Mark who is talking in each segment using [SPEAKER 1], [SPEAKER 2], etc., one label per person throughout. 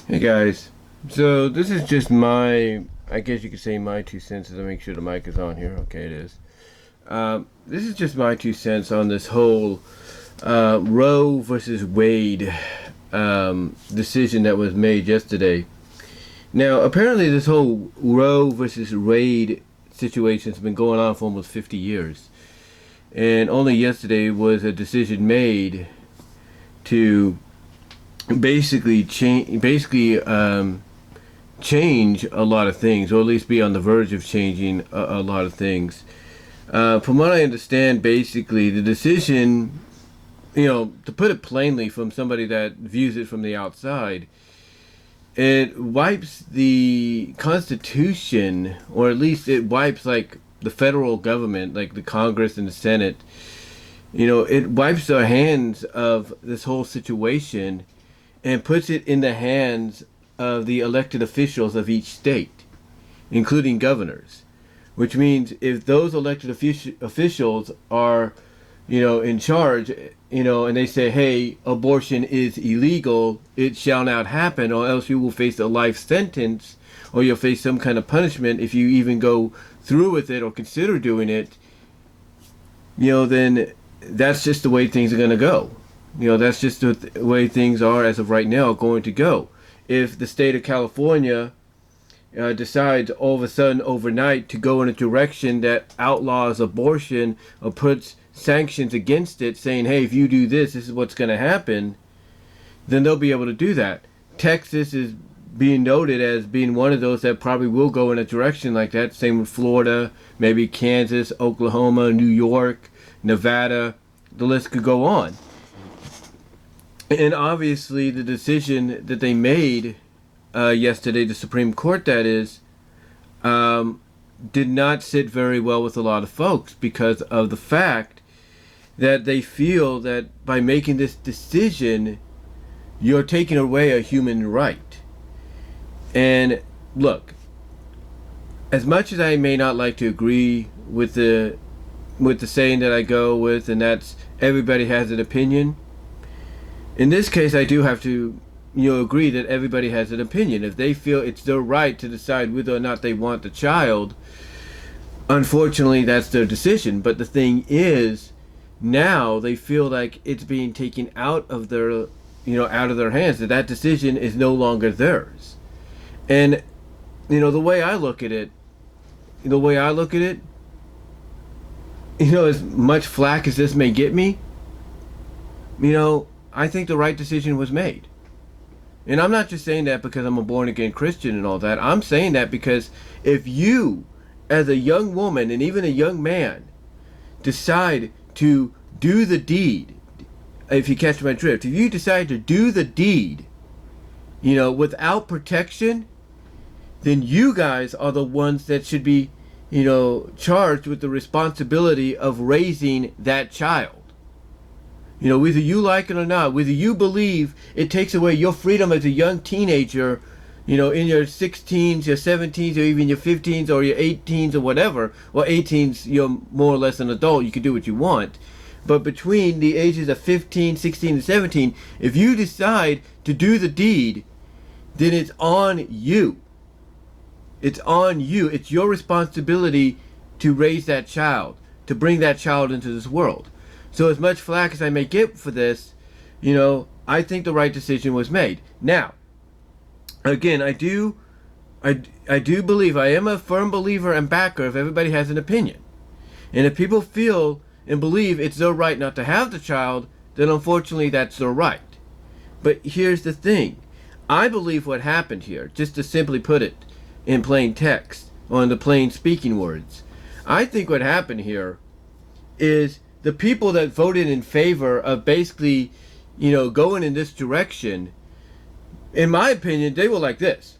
[SPEAKER 1] Hey guys, so this is just I guess you could say my 2 cents. As I make sure the mic is on here. Okay, it is. This is just my 2 cents on this whole Roe versus Wade decision that was made yesterday. Now, apparently, this whole Roe versus Wade situation has been going on for almost 50 years, and only yesterday was a decision made to change a lot of things, or at least be on the verge of changing a lot of things. From what I understand, basically the decision, to put it plainly, from somebody that views it from the outside, it wipes the Constitution, or at least it wipes like the federal government, like the Congress and the Senate. It wipes the hands of this whole situation and puts it in the hands of the elected officials of each state, including governors. Which means if those elected officials are, in charge, and they say, hey, abortion is illegal, it shall not happen, or else you will face a life sentence, or you'll face some kind of punishment if you even go through with it or consider doing it, then that's just the way things are going to go. That's just the way things are as of right now going to go. If the state of California decides all of a sudden overnight to go in a direction that outlaws abortion or puts sanctions against it, saying, hey, if you do this, this is what's going to happen, then they'll be able to do that. Texas is being noted as being one of those that probably will go in a direction like that. Same with Florida, maybe Kansas, Oklahoma, New York, Nevada. The list could go on. And obviously the decision that they made yesterday, the Supreme Court that is, did not sit very well with a lot of folks because of the fact that they feel that by making this decision, you're taking away a human right. And look, as much as I may not like to agree with the saying that I go with, and that's everybody has an opinion, in this case, I do have to, agree that everybody has an opinion. If they feel it's their right to decide whether or not they want the child, unfortunately, that's their decision. But the thing is, now they feel like it's being taken out of their, out of their hands. That decision is no longer theirs. And, the way I look at it, as much flack as this may get me, I think the right decision was made. And I'm not just saying that because I'm a born-again Christian and all that. I'm saying that because if you, as a young woman and even a young man, decide to do the deed, if you catch my drift, if you decide to do the deed, without protection, then you guys are the ones that should be, charged with the responsibility of raising that child. Whether you like it or not, whether you believe it takes away your freedom as a young teenager, in your 16s, your 17s, or even your 15s, or your 18s, or whatever. Well, 18s, you're more or less an adult. You can do what you want. But between the ages of 15, 16, and 17, if you decide to do the deed, then it's on you. It's on you. It's your responsibility to raise that child, to bring that child into this world. So as much flack as I may get for this, I think the right decision was made. Now, again, I do believe, I am a firm believer and backer if everybody has an opinion. And if people feel and believe it's their right not to have the child, then unfortunately that's their right. But here's the thing. I believe what happened here, just to simply put it in plain text, or in the plain speaking words, I think what happened here is the people that voted in favor of basically, going in this direction, in my opinion, they were like this.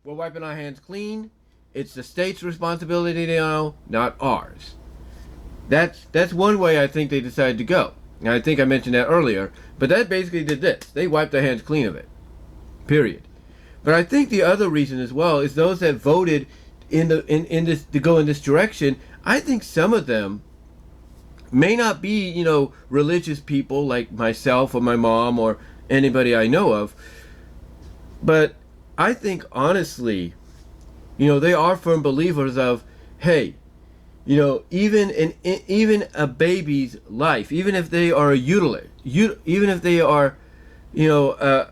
[SPEAKER 1] We're wiping our hands clean. It's the state's responsibility now, not ours. That's one way I think they decided to go. And I think I mentioned that earlier. But that basically did this. They wiped their hands clean of it. Period. But I think the other reason as well is those that voted in this to go in this direction, I think some of them may not be, religious people like myself or my mom or anybody I know of, But I think honestly, they are firm believers of, hey, even a baby's life, even if they are a even if they are, you know, uh,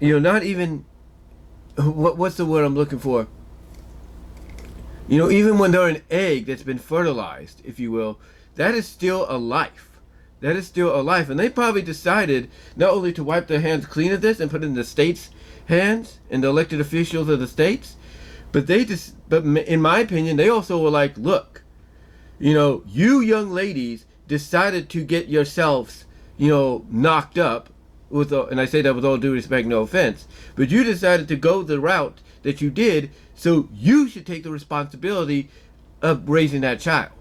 [SPEAKER 1] not even what's the word I'm looking for? Even when they're an egg that's been fertilized, if you will, that is still a life. That is still a life. And they probably decided not only to wipe their hands clean of this and put it in the state's hands and the elected officials of the states, but in my opinion, they also were like, look, you young ladies decided to get yourselves, knocked up and I say that with all due respect, no offense, but you decided to go the route that you did, so you should take the responsibility of raising that child.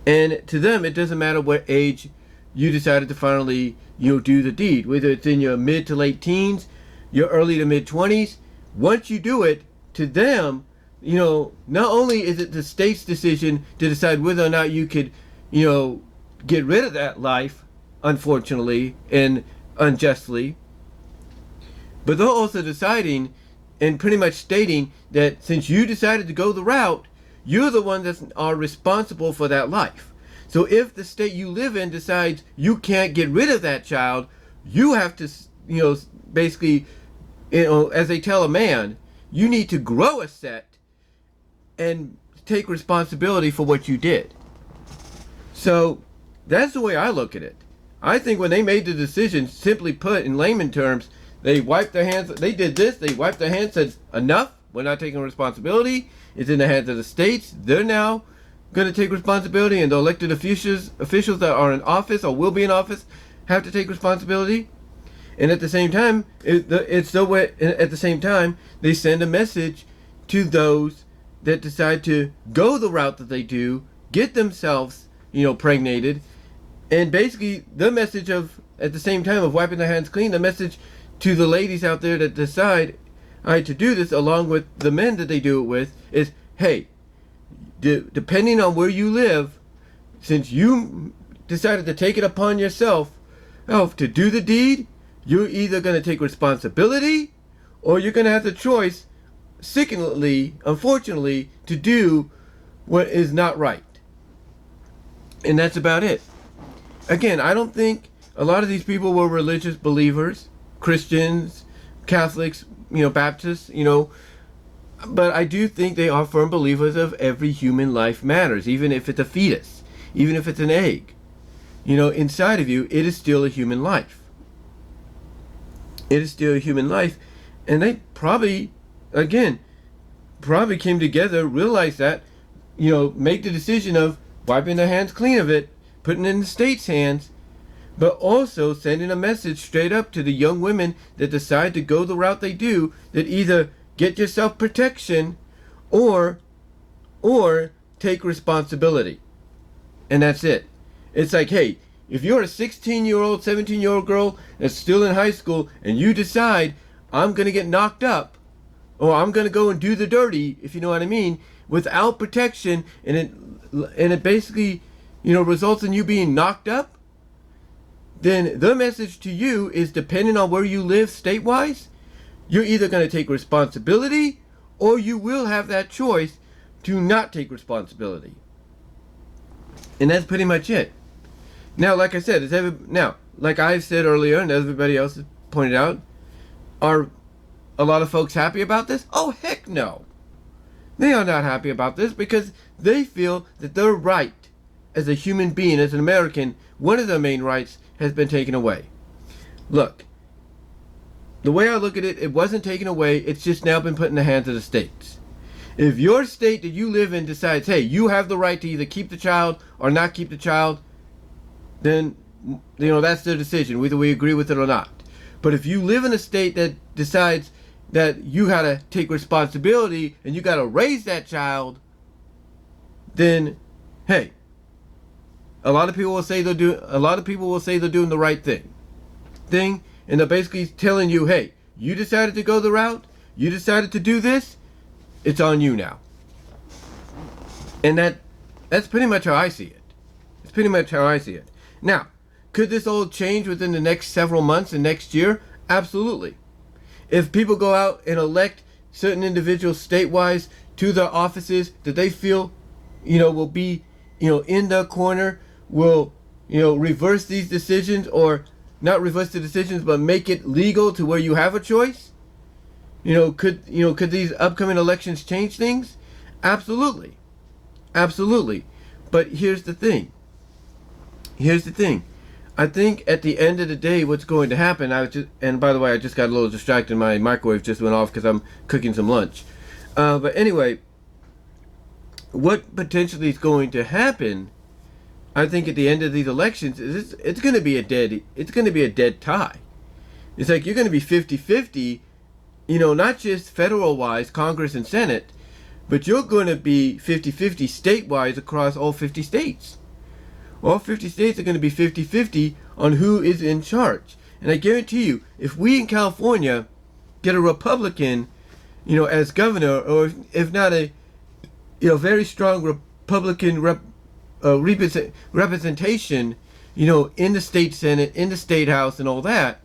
[SPEAKER 1] And to them, it doesn't matter what age you decided to finally, do the deed, whether it's in your mid to late teens, your early to mid 20s. Once you do it, to them, not only is it the state's decision to decide whether or not you could, get rid of that life, unfortunately and unjustly, but they're also deciding and pretty much stating that since you decided to go the route, you're the one that are responsible for that life. So if the state you live in decides you can't get rid of that child, you have to, basically, as they tell a man, you need to grow a set and take responsibility for what you did. So that's the way I look at it. I think when they made the decision, simply put in layman terms, they wiped their hands. They did this. They wiped their hands, said, enough. We're not taking responsibility. It's in the hands of the states. They're now going to take responsibility, and the elected officials that are in office or will be in office have to take responsibility. And at the same time, at the same time, they send a message to those that decide to go the route that they do, get themselves, pregnated, and basically the message of, at the same time of wiping their hands clean, the message to the ladies out there that decide to do this, along with the men that they do it with, is, hey, depending on where you live, since you decided to take it upon yourself to do the deed, you're either going to take responsibility or you're going to have the choice, sickeningly, unfortunately, to do what is not right. And that's about it. Again, I don't think a lot of these people were religious believers, Christians, Catholics, Baptists, but I do think they are firm believers of every human life matters, even if it's a fetus, even if it's an egg. Inside of you, it is still a human life. It is still a human life. And they probably came together, realized that, make the decision of wiping their hands clean of it, putting it in the state's hands, but also sending a message straight up to the young women that decide to go the route they do, that either get yourself protection or take responsibility. And that's it. It's like, hey, if you're a 16-year-old, 17-year-old girl that's still in high school and you decide, I'm going to get knocked up, or I'm going to go and do the dirty, if you know what I mean, without protection, and it basically, results in you being knocked up, then the message to you is, depending on where you live state-wise, you're either going to take responsibility or you will have that choice to not take responsibility. And that's pretty much it. Now, like I said, like I've said earlier and everybody else has pointed out, are a lot of folks happy about this? Oh, heck no. They are not happy about this because they feel that their right as a human being, as an American, one of their main rights has been taken away. Look, the way I look at it, it wasn't taken away. It's just now been put in the hands of the states. If your state that you live in decides, hey, you have the right to either keep the child or not keep the child, then, that's their decision, whether we agree with it or not. But if you live in a state that decides that you got to take responsibility and you got to raise that child, then, hey, a lot of people will say they're doing the right thing, and they're basically telling you, hey, you decided to go the route, you decided to do this, it's on you now. And that's pretty much how I see it. It's pretty much how I see it. Now, could this all change within the next several months and next year? Absolutely. if people go out and elect certain individuals statewide to their offices that they feel, will be, in their corner, will, reverse these decisions, or not reverse the decisions, but make it legal to where you have a choice? Could these upcoming elections change things? Absolutely. Absolutely. But here's the thing. I think at the end of the day, what's going to happen, and by the way, I just got a little distracted. My microwave just went off because I'm cooking some lunch. But anyway, what potentially is going to happen, I think at the end of these elections, is it's going to be a dead tie. It's like you're going to be 50-50, not just federal-wise, Congress and Senate, but you're going to be 50-50 state-wise across all 50 states. All 50 states are going to be 50-50 on who is in charge. And I guarantee you, if we in California get a Republican, as governor, or if not a, very strong Republican representation, in the state Senate, in the state House, and all that,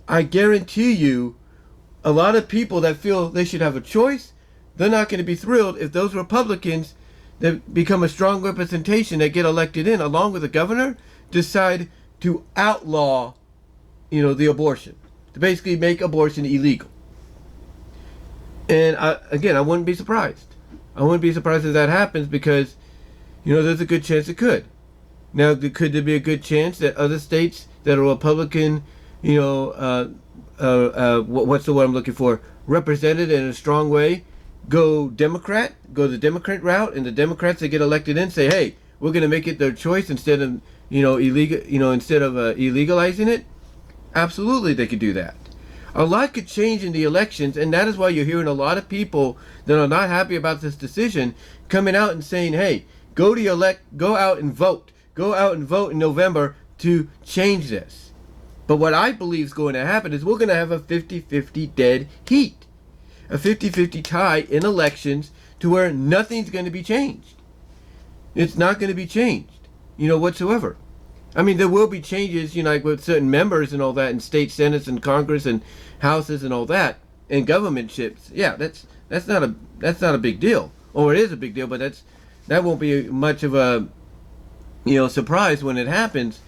[SPEAKER 1] I guarantee you, a lot of people that feel they should have a choice, they're not going to be thrilled if those Republicans that become a strong representation that get elected in, along with the governor, decide to outlaw, the abortion, to basically make abortion illegal. And I wouldn't be surprised. I wouldn't be surprised if that happens because, there's a good chance it could. Now, could there be a good chance that other states that are Republican, what's the word I'm looking for, represented in a strong way, go the Democrat route, and the Democrats that get elected in say, hey, we're going to make it their choice instead of, illegalizing it? Absolutely, they could do that. A lot could change in the elections, and that is why you're hearing a lot of people that are not happy about this decision coming out and saying, hey, go out and vote. Go out and vote in November to change this. But what I believe is going to happen is we're going to have a 50-50 dead heat. A 50-50 tie in elections to where nothing's going to be changed. It's not going to be changed, whatsoever. I mean, there will be changes, like with certain members and all that in state senates and Congress and houses and all that, and governmentships. Yeah, that's not a big deal. Or it is a big deal, but that won't be much of a surprise when it happens.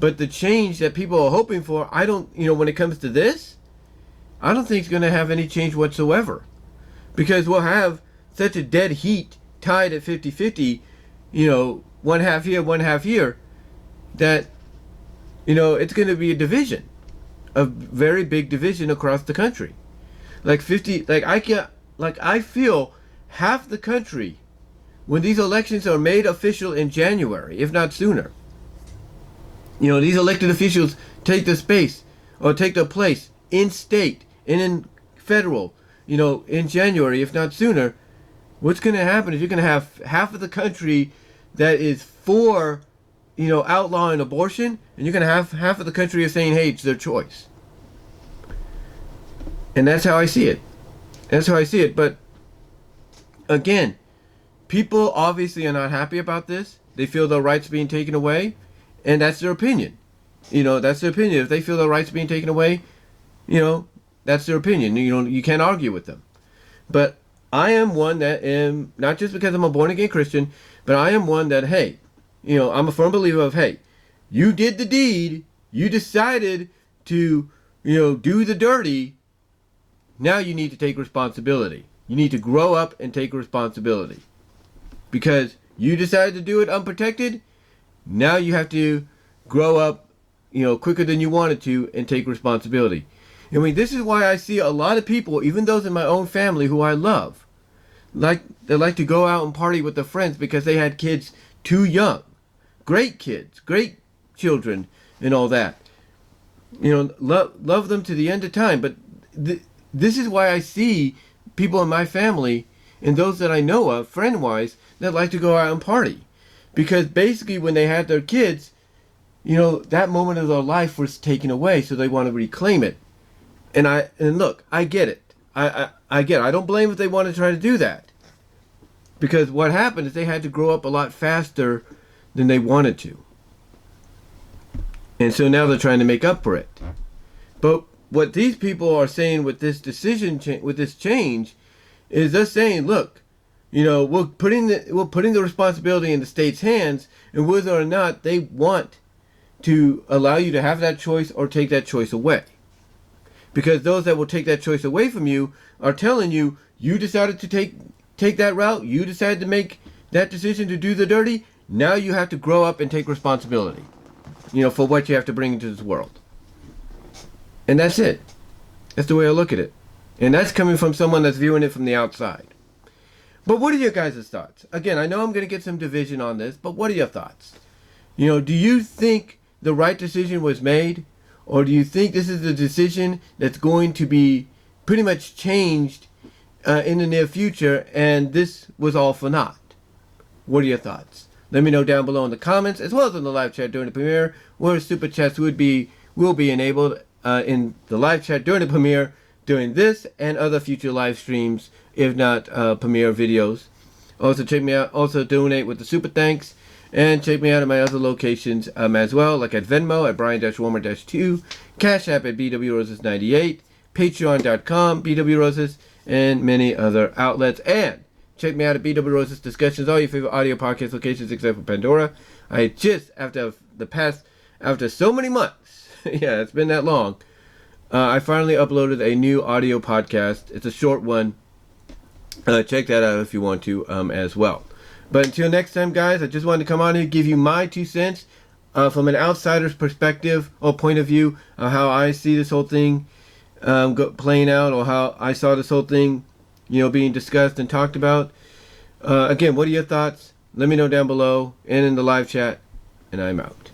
[SPEAKER 1] But the change that people are hoping for, I don't, when it comes to this, I don't think it's going to have any change whatsoever. Because we'll have such a dead heat tied at 50-50, one half here, one half here, that, it's going to be a division. A very big division across the country. I feel half the country, when these elections are made official in January, if not sooner, these elected officials take their space or take their place in state and in federal, in January, if not sooner. What's going to happen is you're going to have half of the country that is for, outlawing abortion, and you're going to have half of the country is saying, hey, it's their choice. And that's how I see it. But again, people obviously are not happy about this. They feel their rights being taken away, and that's their opinion. That's their opinion. If they feel their rights being taken away, that's their opinion. You can't argue with them. But I am one that am, not just because I'm a born-again Christian, but I am one that, hey, I'm a firm believer of, hey, you did the deed, you decided to, do the dirty, now you need to take responsibility. You need to grow up and take responsibility. Because you decided to do it unprotected, now you have to grow up, quicker than you wanted to and take responsibility. I mean, this is why I see a lot of people, even those in my own family who I love, they like to go out and party with their friends because they had kids too young. Great kids, great children, and all that. Love them to the end of time. But this is why I see people in my family and those that I know of, friend-wise, that like to go out and party. Because basically when they had their kids, that moment of their life was taken away, so they want to reclaim it. And look, I get it. I get it. I don't blame if they want to try to do that. Because what happened is they had to grow up a lot faster than they wanted to. And so now they're trying to make up for it. But what these people are saying with this decision, with this change, is they're saying, look, we're putting the responsibility in the state's hands, and whether or not they want to allow you to have that choice or take that choice away. Because those that will take that choice away from you are telling you, you decided to take that route, you decided to make that decision to do the dirty, now you have to grow up and take responsibility, for what you have to bring into this world. And that's it. That's the way I look at it. And that's coming from someone that's viewing it from the outside. But what are your guys' thoughts? Again, I know I'm going to get some division on this, but what are your thoughts? Do you think the right decision was made? Or do you think this is a decision that's going to be pretty much changed in the near future, and this was all for naught? What are your thoughts? Let me know down below in the comments, as well as in the live chat during the premiere, where super chats will be enabled in the live chat during the premiere, during this and other future live streams, if not premiere videos. Also check me out. Also donate with the super thanks. And check me out at my other locations as well, like at Venmo at Brian-Warmer-2, Cash App at BWRoses98, Patreon.com, BWRoses, and many other outlets. And check me out at BW Roses Discussions, all your favorite audio podcast locations except for Pandora. I just, after so many months, yeah, it's been that long, I finally uploaded a new audio podcast. It's a short one. Check that out if you want to as well. But until next time, guys, I just wanted to come on here and give you my 2 cents from an outsider's perspective or point of view, how I see this whole thing playing out, or how I saw this whole thing, being discussed and talked about. Again, what are your thoughts? Let me know down below and in the live chat, and I'm out.